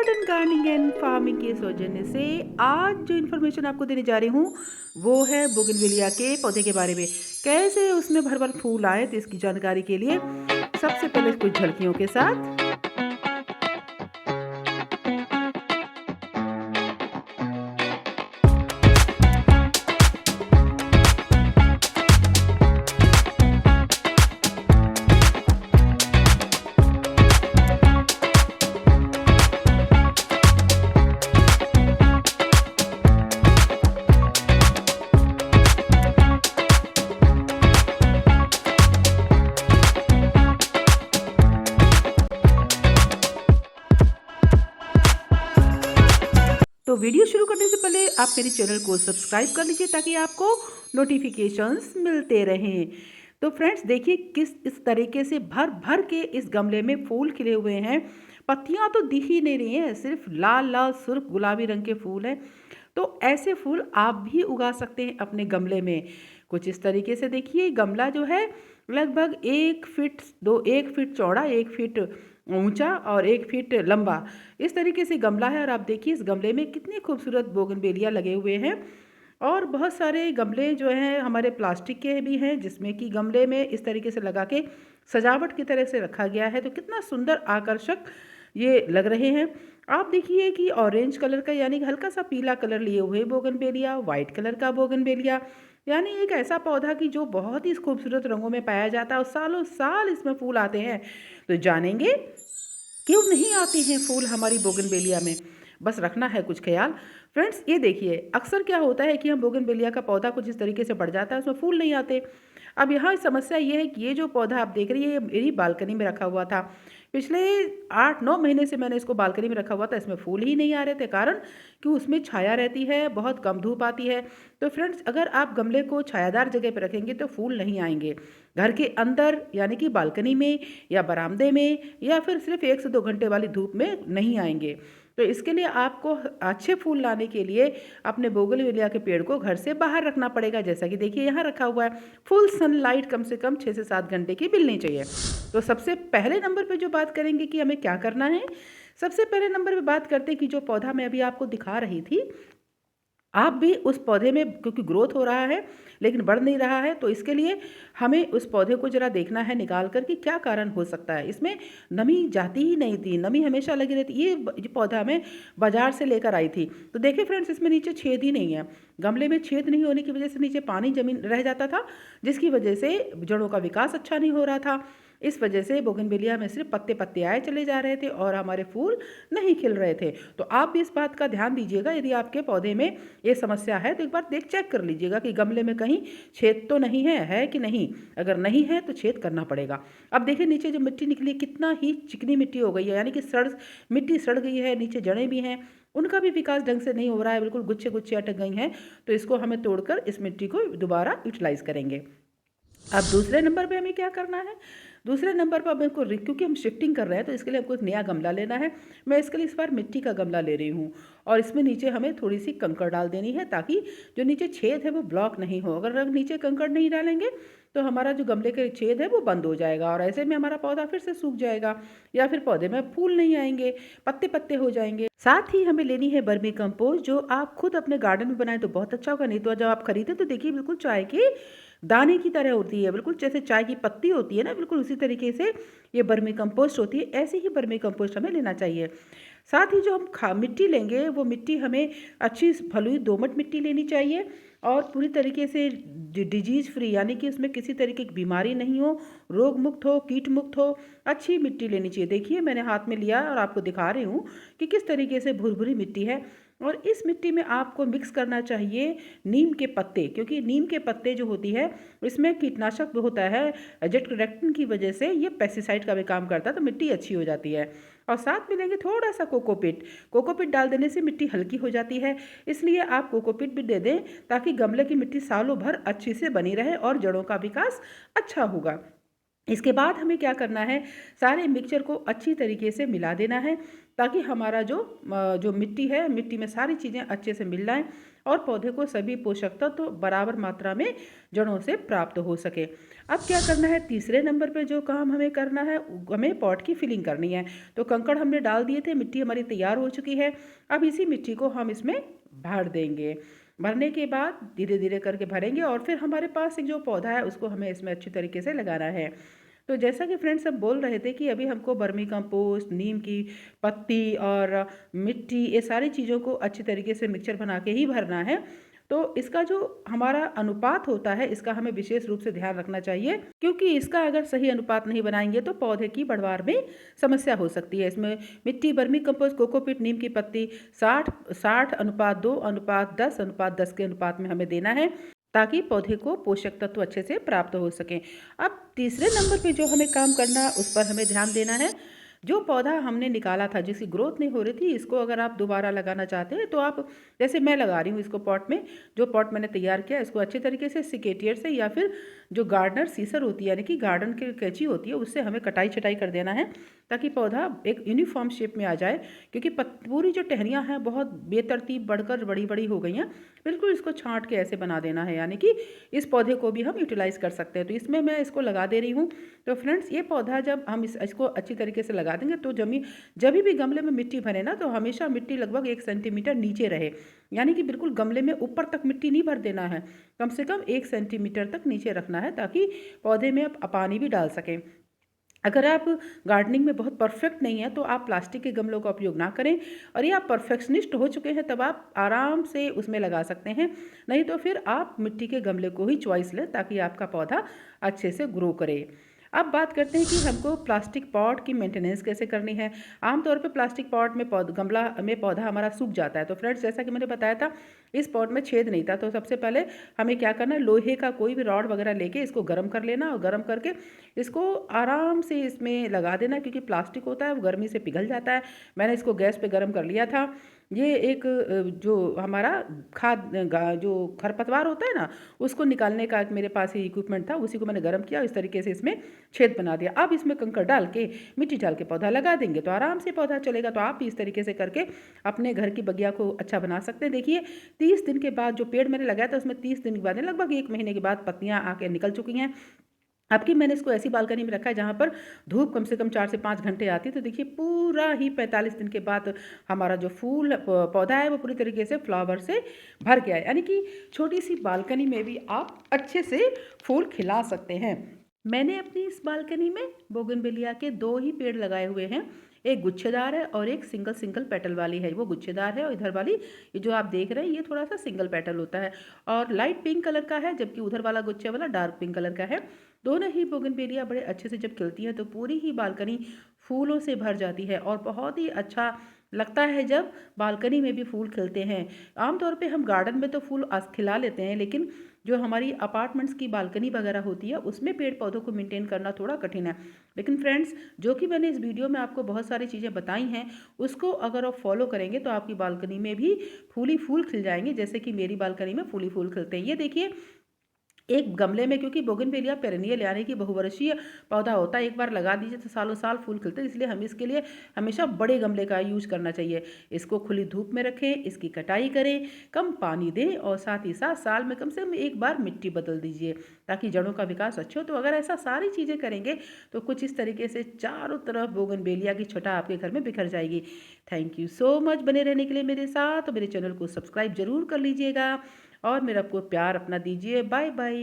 Modern gardening and farming के सौजन्य से आज जो इन्फॉर्मेशन आपको देने जा रही हूँ वो है बोगनविलिया के पौधे के बारे में। कैसे उसमें भर भर फूल आए तो इसकी जानकारी के लिए सबसे पहले कुछ झलकियों के साथ तो वीडियो शुरू करने से पहले आप मेरे चैनल को सब्सक्राइब कर लीजिए ताकि आपको नोटिफिकेशंस मिलते रहें। तो फ्रेंड्स देखिए किस इस तरीके से भर भर के इस गमले में फूल खिले हुए हैं। पत्तियां तो दिख ही नहीं रही हैं, सिर्फ लाल लाल सुर्ख गुलाबी रंग के फूल हैं। तो ऐसे फूल आप भी उगा सकते हैं अपने गमले में। कुछ इस तरीके से देखिए गमला जो है लगभग 1 फीट चौड़ा, 1 फीट ऊंचा और 1 फीट लंबा इस तरीके से गमला है। और आप देखिए इस गमले में कितने खूबसूरत बोगनवेलिया लगे हुए हैं। और बहुत सारे गमले जो हैं हमारे प्लास्टिक के भी हैं जिसमें कि गमले में इस तरीके से लगा के सजावट की तरह से रखा गया है। तो कितना सुंदर आकर्षक ये लग रहे हैं। आप देखिए कि ऑरेंज कलर का यानी कि हल्का सा पीला कलर लिए हुए बोगनवेलिया, वाइट कलर का बोगनवेलिया, यानी एक ऐसा पौधा कि जो बहुत ही खूबसूरत रंगों में पाया जाता है और सालों साल इसमें फूल आते हैं। तो जानेंगे क्यों नहीं आते हैं फूल हमारी बोगनवेलिया में। बस रखना है कुछ ख्याल। फ्रेंड्स ये देखिए अक्सर क्या होता है कि हम बोगनवेलिया का पौधा कुछ इस तरीके से बढ़ जाता है, उसमें फूल नहीं आते। अब यहाँ समस्या ये है कि ये जो पौधा आप देख रही है ये मेरी बालकनी में रखा हुआ था। पिछले 8-9 महीने से मैंने इसको बालकनी में रखा हुआ था, इसमें फूल ही नहीं आ रहे थे। कारण कि उसमें छाया रहती है, बहुत कम धूप आती है। तो फ्रेंड्स अगर आप गमले को छायादार जगह पर रखेंगे तो फूल नहीं आएंगे। घर के अंदर यानी कि बालकनी में या बरामदे में या फिर सिर्फ 1 से 2 घंटे वाली धूप में नहीं आएंगे। तो इसके लिए आपको अच्छे फूल लाने के लिए अपने बोगनवेलिया के पेड़ को घर से बाहर रखना पड़ेगा। जैसा कि देखिए यहाँ रखा हुआ है। फुल सनलाइट कम से कम 6 से 7 घंटे की मिलनी चाहिए। तो सबसे पहले नंबर पे जो बात करेंगे कि हमें क्या करना है, सबसे पहले नंबर पे बात करते हैं कि जो पौधा मैं अभी आपको दिखा रही थी, आप भी उस पौधे में क्योंकि ग्रोथ हो रहा है लेकिन बढ़ नहीं रहा है, तो इसके लिए हमें उस पौधे को ज़रा देखना है निकाल कर कि क्या कारण हो सकता है। इसमें नमी जाती ही नहीं थी, नमी हमेशा लगी रहती। ये पौधा मैं बाजार से लेकर आई थी। तो देखिए फ्रेंड्स इसमें नीचे छेद ही नहीं है। गमले में छेद नहीं होने की वजह से नीचे पानी जमीन रह जाता था, जिसकी वजह से जड़ों का विकास अच्छा नहीं हो रहा था। इस वजह से बोगनवेलिया में सिर्फ पत्ते पत्ते आए चले जा रहे थे और हमारे फूल नहीं खिल रहे थे। तो आप भी इस बात का ध्यान दीजिएगा, यदि आपके पौधे में ये समस्या है तो एक बार चेक कर लीजिएगा कि गमले में कहीं छेद तो नहीं है कि नहीं। अगर नहीं है तो छेद करना पड़ेगा। अब देखिए नीचे जो मिट्टी निकली कितना ही चिकनी मिट्टी हो गई है, यानी कि मिट्टी सड़ गई है, नीचे जड़ें भी हैं, उनका भी विकास ढंग से नहीं हो रहा है, बिल्कुल गुच्छे गुच्छे अटक गई हैं। तो इसको हमें तोड़कर इस मिट्टी को दोबारा यूटिलाइज करेंगे। अब दूसरे नंबर पे हमें क्या करना है, दूसरे नंबर पर हमको क्योंकि हम शिफ्टिंग कर रहे हैं तो इसके लिए हमको एक नया गमला लेना है। मैं इसके लिए इस बार मिट्टी का गमला ले रही हूँ और इसमें नीचे हमें थोड़ी सी कंकड़ डाल देनी है ताकि जो नीचे छेद है वो ब्लॉक नहीं हो। अगर हम नीचे कंकड़ नहीं डालेंगे तो हमारा जो गमले के छेद है वो बंद हो जाएगा और ऐसे में हमारा पौधा फिर से सूख जाएगा या फिर पौधे में फूल नहीं आएंगे, पत्ते पत्ते हो जाएंगे। साथ ही हमें लेनी है वर्मी कंपोस्ट, जो आप खुद अपने गार्डन में बनाए तो बहुत अच्छा होगा। नहीं तो जब आप खरीदे तो देखिए बिल्कुल चाय के दाने की तरह होती है, बिल्कुल जैसे चाय की पत्ती होती है ना, बिल्कुल उसी तरीके से ये वर्मी कंपोस्ट होती है। ऐसे ही वर्मी कंपोस्ट हमें लेना चाहिए। साथ ही जो हम मिट्टी लेंगे वो मिट्टी हमें अच्छी फलुई दोमट मिट्टी लेनी चाहिए और पूरी तरीके से डिजीज़ फ्री, यानी कि उसमें किसी तरीके की बीमारी नहीं हो, रोग मुक्त हो, कीट मुक्त हो, अच्छी मिट्टी लेनी चाहिए। देखिए मैंने हाथ में लिया और आपको दिखा रही हूँ कि किस तरीके से भुरभुरी मिट्टी है। और इस मिट्टी में आपको मिक्स करना चाहिए नीम के पत्ते, क्योंकि नीम के पत्ते जो होती है इसमें कीटनाशक होता है, जेटरेक्टिन की वजह से ये पेस्टिसाइड का भी काम करता है, तो मिट्टी अच्छी हो जाती है। और साथ में लेंगे थोड़ा सा कोकोपीट डाल देने से मिट्टी हल्की हो जाती है, इसलिए आप कोकोपीट भी दे दें ताकि गमले की मिट्टी सालों भर अच्छी से बनी रहे और जड़ों का विकास अच्छा होगा। इसके बाद हमें क्या करना है, सारे मिक्सचर को अच्छी तरीके से मिला देना है ताकि हमारा जो मिट्टी है, मिट्टी में सारी चीज़ें अच्छे से मिल जाएँ और पौधे को सभी पोषक तत्व तो बराबर मात्रा में जड़ों से प्राप्त हो सके। अब क्या करना है, तीसरे नंबर पे जो काम हमें करना है, हमें पॉट की फिलिंग करनी है। तो कंकड़ हमने डाल दिए थे, मिट्टी हमारी तैयार हो चुकी है। अब इसी मिट्टी को हम इसमें भर देंगे। भरने के बाद धीरे धीरे करके भरेंगे और फिर हमारे पास एक जो पौधा है उसको हमें इसमें अच्छी तरीके से लगाना है। तो जैसा कि फ्रेंड्स सब बोल रहे थे कि अभी हमको वर्मी कंपोस्ट, नीम की पत्ती और मिट्टी, ये सारी चीज़ों को अच्छी तरीके से मिक्सचर बना के ही भरना है। तो इसका जो हमारा अनुपात होता है, इसका हमें विशेष रूप से ध्यान रखना चाहिए, क्योंकि इसका अगर सही अनुपात नहीं बनाएंगे तो पौधे की बढ़वार में समस्या हो सकती है। इसमें मिट्टी, वर्मी कंपोस्ट, कोकोपीट, नीम की पत्ती 60-60:2:10:10 के अनुपात में हमें देना है ताकि पौधे को पोषक तत्व अच्छे से प्राप्त हो सकें। अब तीसरे नंबर पे जो हमें काम करना, उस पर हमें ध्यान देना है। जो पौधा हमने निकाला था, जिसकी ग्रोथ नहीं हो रही थी, इसको अगर आप दोबारा लगाना चाहते हैं तो आप, जैसे मैं लगा रही हूँ इसको पॉट में, जो पॉट मैंने तैयार किया इसको अच्छे तरीके से सिकेटियर से या फिर जो गार्डनर सीसर होती है, यानी कि गार्डन की कैंची होती है, उससे हमें कटाई छटाई कर देना है ताकि पौधा एक यूनिफॉर्म शेप में आ जाए। क्योंकि पूरी जो टहनियाँ हैं बहुत बेतरतीब बढ़कर बड़ी बड़ी हो गई हैं, बिल्कुल इसको छांट के ऐसे बना देना है, यानी कि इस पौधे को भी हम यूटिलाइज़ कर सकते हैं। तो इसमें मैं इसको लगा दे रही हूँ। तो फ्रेंड्स, ये पौधा जब हम इसको अच्छी तरीके से लगा देंगे तो जब भी गमले में मिट्टी भरे ना, तो हमेशा मिट्टी लगभग 1 सेंटीमीटर नीचे रहे, यानी कि बिल्कुल गमले में ऊपर तक मिट्टी नहीं भर देना है, कम से कम 1 सेंटीमीटर तक नीचे रखना है ताकि पौधे में आप पानी भी डाल सकें। अगर आप गार्डनिंग में बहुत परफेक्ट नहीं है तो आप प्लास्टिक के गमलों का उपयोग ना करें, और ये आप परफेक्शनिस्ट हो चुके हैं तब आप आराम से उसमें लगा सकते हैं। नहीं तो फिर आप मिट्टी के गमले को ही चॉइस लें ताकि आपका पौधा अच्छे से ग्रो करे। अब बात करते हैं कि हमको प्लास्टिक पॉट की मेंटेनेंस कैसे करनी है। आमतौर पे प्लास्टिक पॉट में गमला में पौधा हमारा सूख जाता है। तो फ्रेंड्स, जैसा कि मैंने बताया था, इस पॉट में छेद नहीं था, तो सबसे पहले हमें क्या करना है, लोहे का कोई भी रॉड वगैरह लेके इसको गर्म कर लेना और गर्म करके इसको आराम से इसमें लगा देना, क्योंकि प्लास्टिक होता है वो गर्मी से पिघल जाता है। मैंने इसको गैस पे गर्म कर लिया था। ये एक जो हमारा जो खरपतवार होता है ना, उसको निकालने का एक मेरे पास ही इक्विपमेंट था, उसी को मैंने गर्म किया, इस तरीके से इसमें छेद बना दिया। अब इसमें कंकड़ डाल के, मिट्टी डाल के पौधा लगा देंगे तो आराम से पौधा चलेगा। तो आप भी इस तरीके से करके अपने घर की बगिया को अच्छा बना सकते हैं। देखिए, 30 दिन के बाद जो पेड़ मैंने लगाया था उसमें 30 दिन के बाद, लगभग 1 महीने के बाद पत्तियां आके निकल चुकी हैं। अब कि मैंने इसको ऐसी बालकनी में रखा है जहाँ पर धूप कम से कम 4 से 5 घंटे आती है। तो देखिए, पूरा ही 45 दिन के बाद हमारा जो पौधा है वो पूरी तरीके से फ्लावर से भर गया है, यानी कि छोटी सी बालकनी में भी आप अच्छे से फूल खिला सकते हैं। मैंने अपनी इस बालकनी में बोगनविलिया के 2 ही पेड़ लगाए हुए हैं। एक गुच्छेदार है और एक सिंगल सिंगल पेटल वाली है। वो गुच्छेदार है और इधर वाली, ये जो आप देख रहे हैं, ये थोड़ा सा सिंगल पेटल होता है और लाइट पिंक कलर का है, जबकि उधर वाला गुच्छे वाला डार्क पिंक कलर का है। दोनों ही बोगनवेलिया बड़े अच्छे से जब खिलती हैं तो पूरी ही बालकनी फूलों से भर जाती है और बहुत ही अच्छा लगता है जब बालकनी में भी फूल खिलते हैं। आमतौर पे हम गार्डन में तो फूल खिला लेते हैं, लेकिन जो हमारी अपार्टमेंट्स की बालकनी वगैरह होती है उसमें पेड़ पौधों को मेंटेन करना थोड़ा कठिन है। लेकिन फ्रेंड्स, जो कि मैंने इस वीडियो में आपको बहुत सारी चीज़ें बताई हैं, उसको अगर आप फॉलो करेंगे तो आपकी बालकनी में भी फूली फूल खिल जाएंगे, जैसे कि मेरी बालकनी में फूली फूल खिलते हैं। ये देखिए, एक गमले में, क्योंकि बोगनवेलिया पेरेनियल यानी कि बहुवर्षीय पौधा होता है, एक बार लगा दीजिए तो सालों साल फूल खिलते हैं, इसलिए हमें इसके लिए हमेशा बड़े गमले का यूज करना चाहिए। इसको खुली धूप में रखें, इसकी कटाई करें, कम पानी दें और साथ ही साथ साल में कम से कम एक बार मिट्टी बदल दीजिए ताकि जड़ों का विकास अच्छा हो। तो अगर ऐसा सारी चीज़ें करेंगे तो कुछ इस तरीके से चारों तरफ बोगनवेलिया की छटा आपके घर में बिखर जाएगी। थैंक यू सो मच बने रहने के लिए मेरे साथ। मेरे चैनल को सब्सक्राइब जरूर कर लीजिएगा और मेरा आपको प्यार अपना दीजिए। Bye bye.